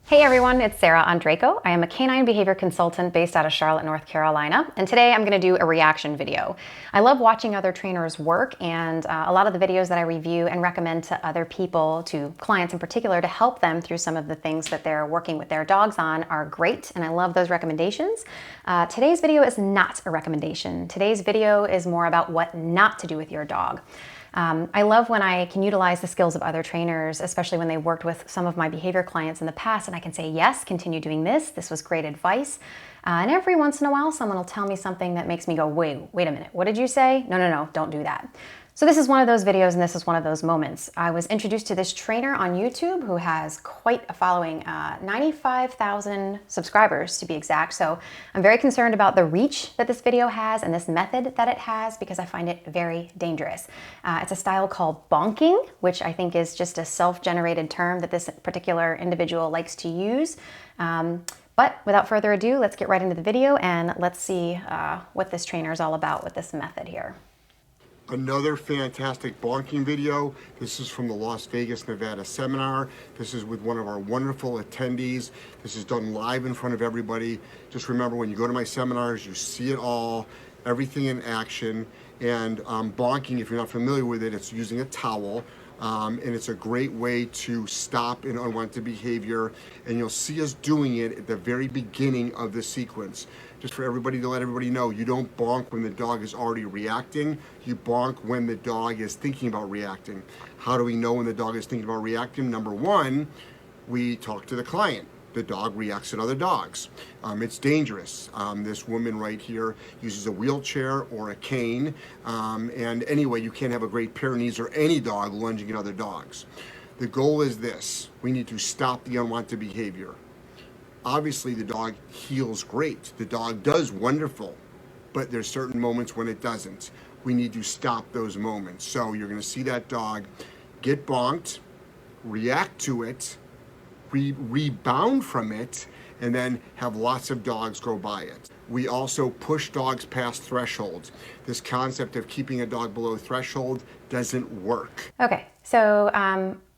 Hey everyone, it's Sarah Andraco. I am a canine behavior consultant based out of Charlotte, North Carolina, and today I'm going to do a reaction video. I love watching other trainers work, and a lot of the videos that I review and recommend to other people, to clients in particular, to help them through some of the things that they're working with their dogs on are great, and I love those recommendations. Today's video is not a recommendation. Today's video is more about what not to do with your dog. I love when I can utilize the skills of other trainers, especially when they worked with some of my behavior clients in the past, and I can say, yes, continue doing this. This was great advice. And every once in a while, someone will tell me something that makes me go, wait a minute, what did you say? No, don't do that. So this is one of those videos, and this is one of those moments. I was introduced to this trainer on YouTube who has quite a following, 95,000 subscribers to be exact. So I'm very concerned about the reach that this video has and this method that it has, because I find it very dangerous. It's a style called bonking, which I think is just a self-generated term that this particular individual likes to use. But without further ado, let's get right into the video and let's see what this trainer is all about with this method here. Another fantastic bonking video. This is from the Las Vegas, Nevada seminar. This is with one of our wonderful attendees. This is done live in front of everybody. Just remember, when you go to my seminars, you see it all, everything in action. And bonking, if you're not familiar with it, it's using a towel. And it's a great way to stop an unwanted behavior. And you'll see us doing it at the very beginning of the sequence. Just for everybody to let everybody know, you don't bonk when the dog is already reacting. You bonk when the dog is thinking about reacting. How do we know when the dog is thinking about reacting? Number one, we talk to the client. The dog reacts at other dogs. It's dangerous. This woman right here uses a wheelchair or a cane. And anyway, you can't have a Great Pyrenees or any dog lunging at other dogs. The goal is this: we need to stop the unwanted behavior. Obviously, the dog heals great. The dog does wonderful, but there's certain moments when it doesn't. We need to stop those moments. So you're gonna see that dog get bonked, react to it, rebound from it, and then have lots of dogs go by it. We also push dogs past thresholds. This concept of keeping a dog below threshold doesn't work. Okay, so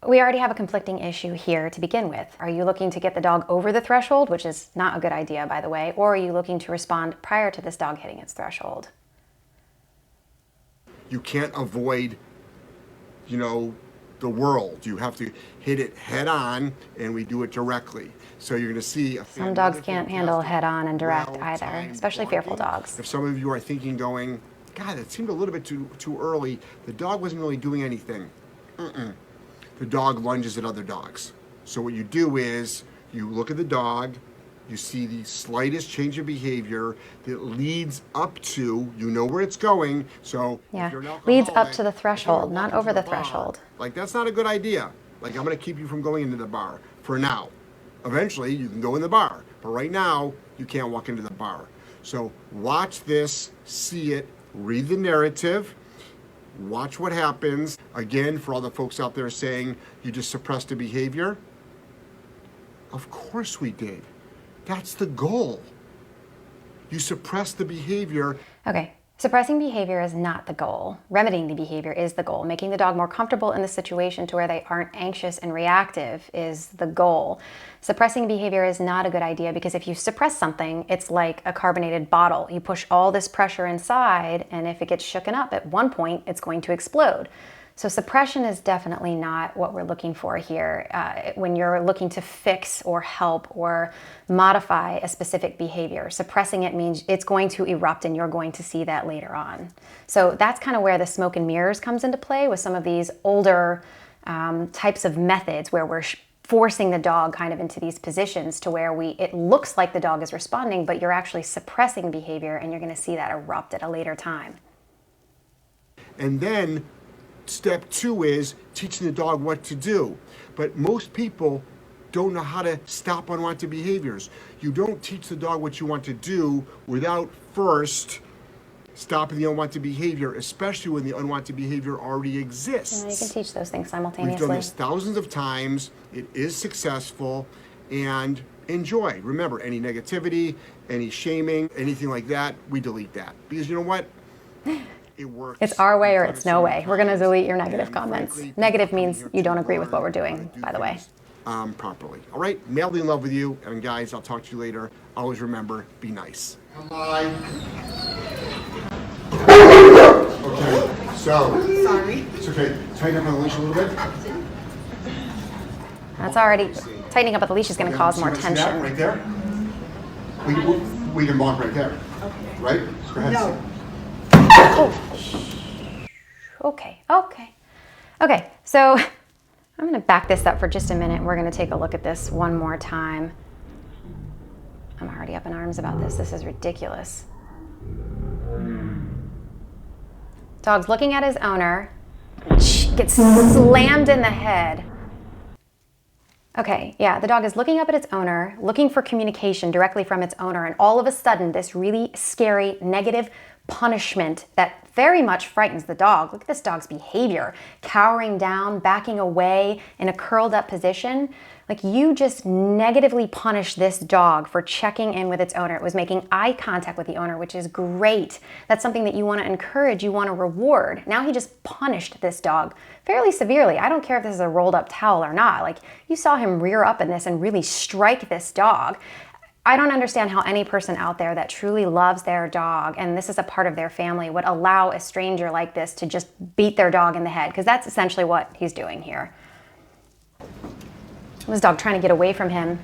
we already have a conflicting issue here to begin with. Are you looking to get the dog over the threshold, which is not a good idea, by the way, or are you looking to respond prior to this dog hitting its threshold? You can't avoid, the world. You have to hit it head on, and we do it directly. So you're going to see some dogs can't handle head on and direct either, especially fearful dogs. If some of you are thinking, going, God, it seemed a little bit too early. The dog wasn't really doing anything. The dog lunges at other dogs. So what you do is you look at the dog, you see the slightest change of behavior that leads up to, you know where it's going. So yeah, leads up to the threshold, not over the threshold. Like, that's not a good idea. Like, I'm going to keep you from going into the bar for now. Eventually, you can go in the bar, but right now, you can't walk into the bar. So watch this, see it, read the narrative, watch what happens. Again, for all the folks out there saying you just suppressed the behavior, of course we did. That's the goal. You suppress the behavior. Okay, suppressing behavior is not the goal. Remedying the behavior is the goal. Making the dog more comfortable in the situation to where they aren't anxious and reactive is the goal. Suppressing behavior is not a good idea, because if you suppress something, it's like a carbonated bottle. You push all this pressure inside, and if it gets shooken up at one point, it's going to explode. So suppression is definitely not what we're looking for here. When you're looking to fix or help or modify a specific behavior, suppressing it means it's going to erupt, and you're going to see that later on. So that's kind of where the smoke and mirrors comes into play with some of these older types of methods, where we're forcing the dog kind of into these positions to where it looks like the dog is responding, but you're actually suppressing behavior, and you're going to see that erupt at a later time. And then step two is teaching the dog what to do. But most people don't know how to stop unwanted behaviors. You don't teach the dog what you want to do without first stopping the unwanted behavior, especially when the unwanted behavior already exists. You can teach those things simultaneously. We've done this thousands of times. It is successful, and enjoy. Remember, any negativity, any shaming, anything like that, we delete that. Because you know what? It works. It's our way or it's no way. We're going to delete your negative comments. Negative means you don't agree with what we're doing, by the way. properly. All right, madly in love with you. And guys, I'll talk to you later. Always remember, be nice. Bye. Okay, so. Sorry. It's okay. Tighten up on the leash a little bit. That's already, tightening up with the leash is going to cause more tension. That right there. We can bonk right there. Right? Go ahead. No. Oh. Okay, so I'm going to back this up for just a minute. We're going to take a look at this one more time. I'm already up in arms about this. This is ridiculous. Dog's looking at his owner, gets slammed in the head. Okay, yeah, the dog is looking up at its owner, looking for communication directly from its owner, and all of a sudden, this really scary, negative punishment that very much frightens the dog. Look at this dog's behavior, cowering down, backing away in a curled up position. Like, you just negatively punished this dog for checking in with its owner. It was making eye contact with the owner, which is great. That's something that you want to encourage, you want to reward. Now he just punished this dog fairly severely. I don't care if this is a rolled up towel or not. Like, you saw him rear up in this and really strike this dog. I don't understand how any person out there that truly loves their dog, and this is a part of their family, would allow a stranger like this to just beat their dog in the head, because that's essentially what he's doing here. This dog trying to get away from him.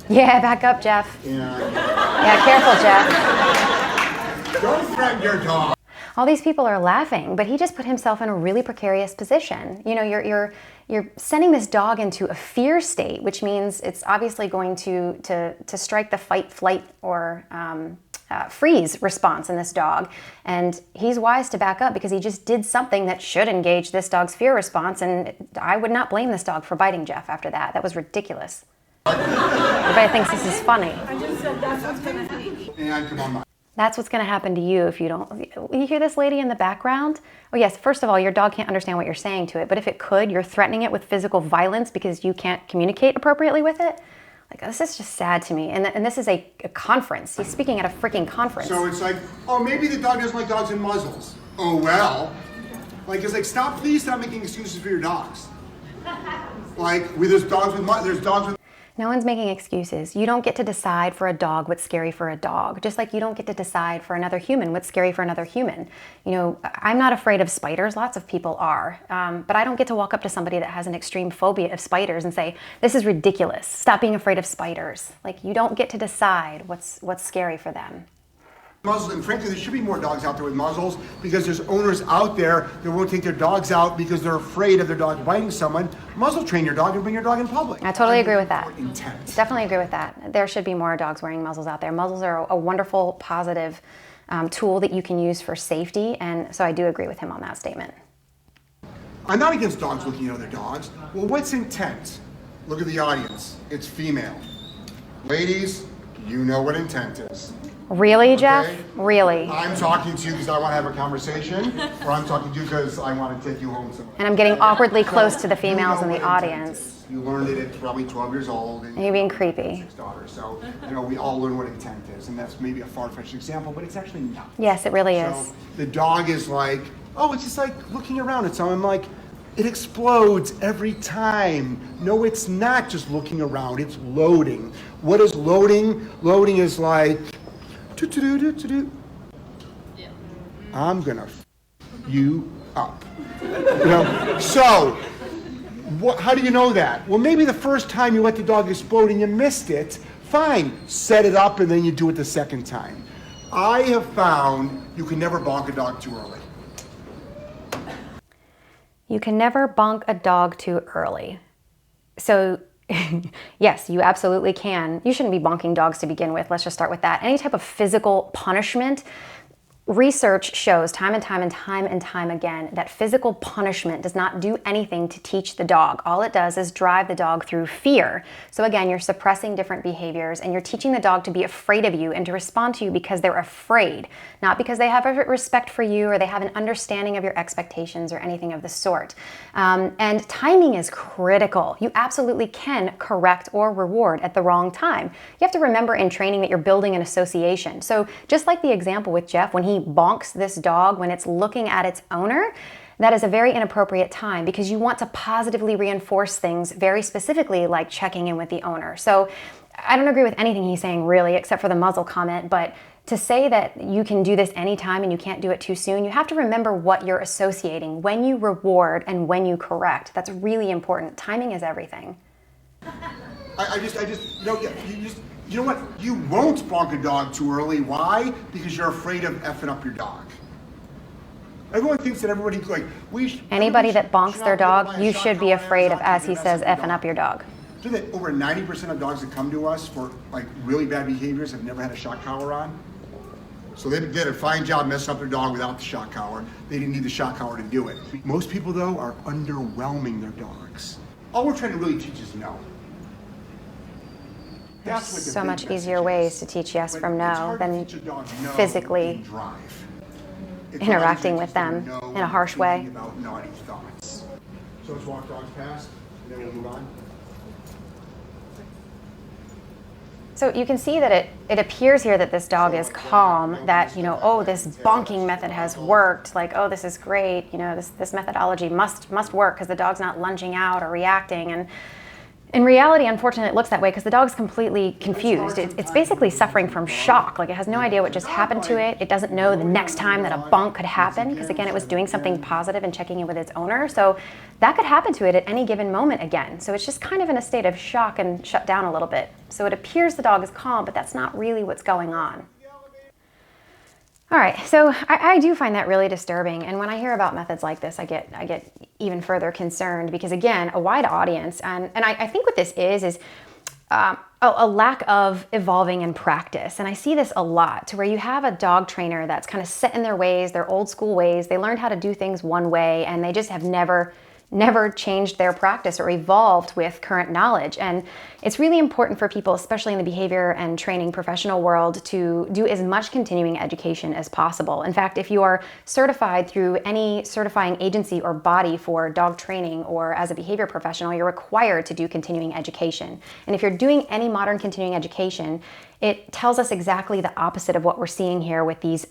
Yeah, back up, Jeff. Yeah, careful, Jeff. Don't threaten your dog. All these people are laughing, but he just put himself in a really precarious position. You know, you're sending this dog into a fear state, which means it's obviously going to strike the fight, flight, or freeze response in this dog. And he's wise to back up because he just did something that should engage this dog's fear response. And I would not blame this dog for biting Jeff after that. That was ridiculous. Everybody thinks this is funny. I just said that's what's going to happen. And come on. That's what's going to happen to you if you don't. You hear this lady in the background? Oh yes, first of all, your dog can't understand what you're saying to it, but if it could, you're threatening it with physical violence because you can't communicate appropriately with it. Like, this is just sad to me. And this is a conference. He's speaking at a freaking conference. So it's like, oh, maybe the dog doesn't like dogs and muzzles. Oh, well. Like, it's like, please stop making excuses for your dogs. Like, there's dogs with No one's making excuses. You don't get to decide for a dog what's scary for a dog, just like you don't get to decide for another human what's scary for another human. You know, I'm not afraid of spiders. Lots of people are. But I don't get to walk up to somebody that has an extreme phobia of spiders and say, this is ridiculous. Stop being afraid of spiders. Like, you don't get to decide what's scary for them. muzzles, and frankly, there should be more dogs out there with muzzles because there's owners out there that won't take their dogs out because they're afraid of their dog biting someone. Muzzle train your dog and bring your dog in public. I totally agree with that. Intent. Definitely agree with that. There should be more dogs wearing muzzles out there. Muzzles are a wonderful, positive tool that you can use for safety, and so I do agree with him on that statement. I'm not against dogs looking at other dogs. Well, what's intent? Look at the audience. It's female. Ladies, you know what intent is. Really, Jeff? Okay? Really? I'm talking to you because I want to have a conversation, or I'm talking to you because I want to take you home somewhere. And I'm getting awkwardly close to the females in the what audience. intent is. You learned it at probably 12 years old. And you're being creepy. 6 daughters. So, you know, we all learn what intent is, and that's maybe a far-fetched example, but it's actually not. Yes, it really So is. the dog is like, oh, it's just like looking around at someone. I'm like, it explodes every time. No, it's not just looking around, it's loading. What is loading? Loading is like, I'm gonna you up. You know? So, how do you know that? Well, maybe the first time you let the dog explode and you missed it, fine, set it up and then you do it the second time. I have found you can never bonk a dog too early. You can never bonk a dog too early. So, yes, you absolutely can. You shouldn't be bonking dogs to begin with. Let's just start with that. Any type of physical punishment, research shows time and time again that physical punishment does not do anything to teach the dog. All it does is drive the dog through fear. So again, you're suppressing different behaviors and you're teaching the dog to be afraid of you and to respond to you because they're afraid, not because they have a respect for you or they have an understanding of your expectations or anything of the sort. And timing is critical. You absolutely can correct or reward at the wrong time. You have to remember in training that you're building an association. So just like the example with Jeff, when he bonks this dog when it's looking at its owner, that is a very inappropriate time because you want to positively reinforce things very specifically, like checking in with the owner. So I don't agree with anything he's saying really, except for the muzzle comment, but to say that you can do this anytime and you can't do it too soon, you have to remember what you're associating when you reward and when you correct. That's really important. Timing is everything. I just, you know what? You won't bonk a dog too early. Why? Because you're afraid of effing up your dog. Everyone thinks that everybody's like, anybody that bonks their dog, you should be afraid of, as he says, effing up your dog. Do that over 90% of dogs that come to us for like really bad behaviors have never had a shock collar on? So they did a fine job messing up their dog without the shock collar. They didn't need the shock collar to do it. Most people, though, are underwhelming their dogs. All we're trying to really teach is no. There's so much easier ways to teach yes from no than physically interacting with them in a harsh way. About naughty thoughts. So let's walk dogs past, and then we'll move on. So you can see that it appears here that this dog is calm, that, you know, oh, this bonking method has worked, like, oh, this is great, you know, this methodology must work because the dog's not lunging out or reacting. And in reality, unfortunately, it looks that way because the dog's completely confused. It's basically suffering from shock. Like, it has no idea what just happened to it. It doesn't know the next time that a bonk could happen because, again, it was doing something positive and checking in with its owner. So that could happen to it at any given moment again. So it's just kind of in a state of shock and shut down a little bit. So it appears the dog is calm, but that's not really what's going on. All right, so I do find that really disturbing, and when I hear about methods like this, I get even further concerned because, again, a wide audience, and I think what this is a lack of evolving in practice, and I see this a lot, to where you have a dog trainer that's kind of set in their ways, their old school ways. They learned how to do things one way, and they just have never changed their practice or evolved with current knowledge. And it's really important for people, especially in the behavior and training professional world, to do as much continuing education as possible. In fact, if you are certified through any certifying agency or body for dog training or as a behavior professional, you're required to do continuing education. And if you're doing any modern continuing education, it tells us exactly the opposite of what we're seeing here with these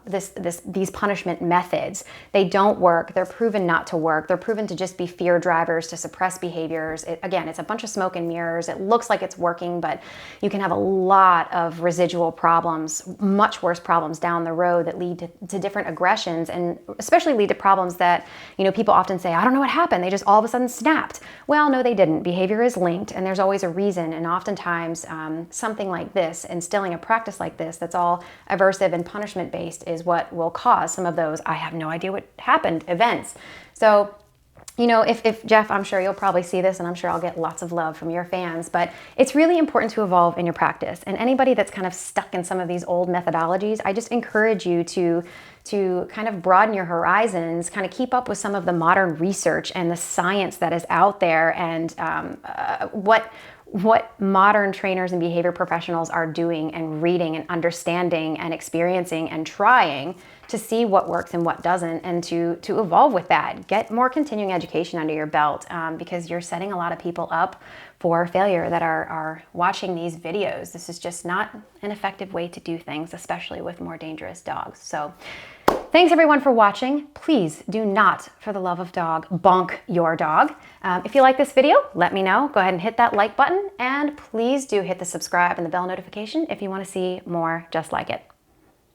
these punishment methods. They don't work. They're proven not to work. They're proven to just be fear drivers to suppress behaviors. Again, it's a bunch of smoke and mirrors. It looks like it's working, but you can have a lot of residual problems, much worse problems down the road that lead to different aggressions, and especially lead to problems that, you know, people often say, I don't know what happened. They just all of a sudden snapped. Well, no, they didn't. Behavior is linked, and there's always a reason. And oftentimes, something like this, instilling a practice like this that's all aversive and punishment based, is what will cause some of those I have no idea what happened events. So, you know, if Jeff, I'm sure you'll probably see this, and I'm sure I'll get lots of love from your fans, but it's really important to evolve in your practice. And anybody that's kind of stuck in some of these old methodologies, I just encourage you to kind of broaden your horizons, kind of keep up with some of the modern research and the science that is out there, and what modern trainers and behavior professionals are doing and reading and understanding and experiencing and trying to see what works and what doesn't, and to evolve with that. Get more continuing education under your belt, because you're setting a lot of people up for failure that are watching these videos. This is just not an effective way to do things, especially with more dangerous dogs. So thanks everyone for watching. Please do not, for the love of dog, bonk your dog. If you like this video, let me know. Go ahead and hit that like button, and please do hit the subscribe and the bell notification if you want to see more just like it.